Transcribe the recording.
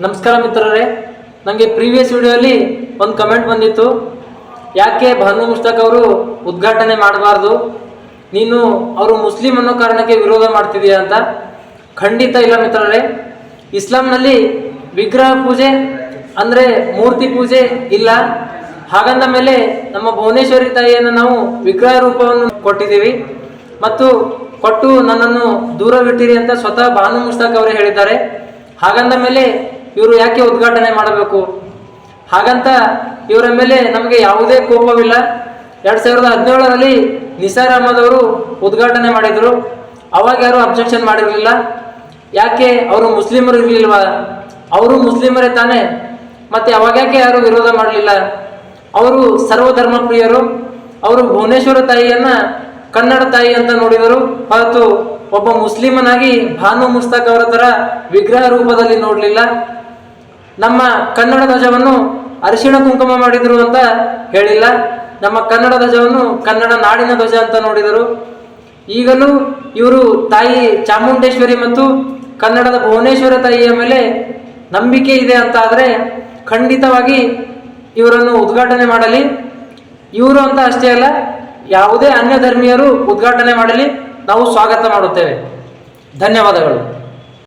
ನಮಸ್ಕಾರ ಮಿತ್ರರೇ, ನನಗೆ ಪ್ರೀವಿಯಸ್ ವಿಡಿಯೋಲಿ ಒಂದು ಕಮೆಂಟ್ ಬಂದಿತ್ತು. ಯಾಕೆ ಭಾನು ಮುಷ್ತಾಕ್ ಅವರು ಉದ್ಘಾಟನೆ ಮಾಡಬಾರ್ದು, ನೀನು ಅವರು ಮುಸ್ಲಿಂ ಅನ್ನೋ ಕಾರಣಕ್ಕೆ ವಿರೋಧ ಮಾಡ್ತಿದೀಯ ಅಂತ. ಖಂಡಿತ ಇಲ್ಲ ಮಿತ್ರರೇ. ಇಸ್ಲಾಂನಲ್ಲಿ ವಿಗ್ರಹ ಪೂಜೆ ಅಂದರೆ ಮೂರ್ತಿ ಪೂಜೆ ಇಲ್ಲ. ಹಾಗಂದ ಮೇಲೆ ನಮ್ಮ ಭುವನೇಶ್ವರಿ ತಾಯಿಯನ್ನು ನಾವು ವಿಗ್ರಹ ರೂಪವನ್ನು ಕೊಟ್ಟಿದ್ದೀವಿ ಮತ್ತು ಕೊಟ್ಟು ನನ್ನನ್ನು ದೂರವಿಟ್ಟಿರಿ ಅಂತ ಸ್ವತಃ ಭಾನು ಮುಷ್ತಾಕ್ ಅವರೇ ಹೇಳಿದ್ದಾರೆ. ಹಾಗಂದ ಮೇಲೆ ಇವರು ಯಾಕೆ ಉದ್ಘಾಟನೆ ಮಾಡಬೇಕು? ಹಾಗಂತ ಇವರ ಮೇಲೆ ನಮಗೆ ಯಾವುದೇ ಕೋಪವಿಲ್ಲ. 2017ರಲ್ಲಿ ನಿಸಾರ್ ಅಹಮದ್ ಅವರು ಉದ್ಘಾಟನೆ ಮಾಡಿದರು. ಅವಾಗ ಯಾರು ಅಬ್ಜೆಕ್ಷನ್ ಮಾಡಿರಲಿಲ್ಲ. ಯಾಕೆ? ಅವರು ಮುಸ್ಲಿಮರು ಇರಲಿಲ್ವಾ? ಅವರು ಮುಸ್ಲಿಮರೇ ತಾನೇ. ಮತ್ತೆ ಅವಾಗ ಯಾಕೆ ಯಾರು ವಿರೋಧ ಮಾಡಲಿಲ್ಲ? ಅವರು ಸರ್ವಧರ್ಮ ಪ್ರಿಯರು. ಅವರು ಭುವನೇಶ್ವರ ತಾಯಿಯನ್ನ ಕನ್ನಡ ತಾಯಿ ಅಂತ ನೋಡಿದರು ಹೊರತು ಒಬ್ಬ ಮುಸ್ಲಿಮನಾಗಿ ಭಾನು ಮುಷ್ತಾಕ್ ಅವರ ತರ ವಿಗ್ರಹ ರೂಪದಲ್ಲಿ ನೋಡಲಿಲ್ಲ. ನಮ್ಮ ಕನ್ನಡ ಧ್ವಜವನ್ನು ಅರಿಶಿಣ ಕುಂಕುಮ ಮಾಡಿದರು ಅಂತ ಹೇಳಿಲ್ಲ. ನಮ್ಮ ಕನ್ನಡ ಧ್ವಜವನ್ನು ಕನ್ನಡ ನಾಡಿನ ಧ್ವಜ ಅಂತ ನೋಡಿದರು. ಈಗಲೂ ಇವರು ತಾಯಿ ಚಾಮುಂಡೇಶ್ವರಿ ಮತ್ತು ಕನ್ನಡದ ಭುವನೇಶ್ವರ ತಾಯಿಯ ಮೇಲೆ ನಂಬಿಕೆ ಇದೆ ಅಂತ ಆದರೆ ಖಂಡಿತವಾಗಿ ಇವರನ್ನು ಉದ್ಘಾಟನೆ ಮಾಡಲಿ. ಇವರು ಅಂತ ಅಷ್ಟೇ ಅಲ್ಲ, ಯಾವುದೇ ಅನ್ಯ ಧರ್ಮೀಯರು ಉದ್ಘಾಟನೆ ಮಾಡಲಿ, ನಾವು ಸ್ವಾಗತ ಮಾಡುತ್ತೇವೆ. ಧನ್ಯವಾದಗಳು.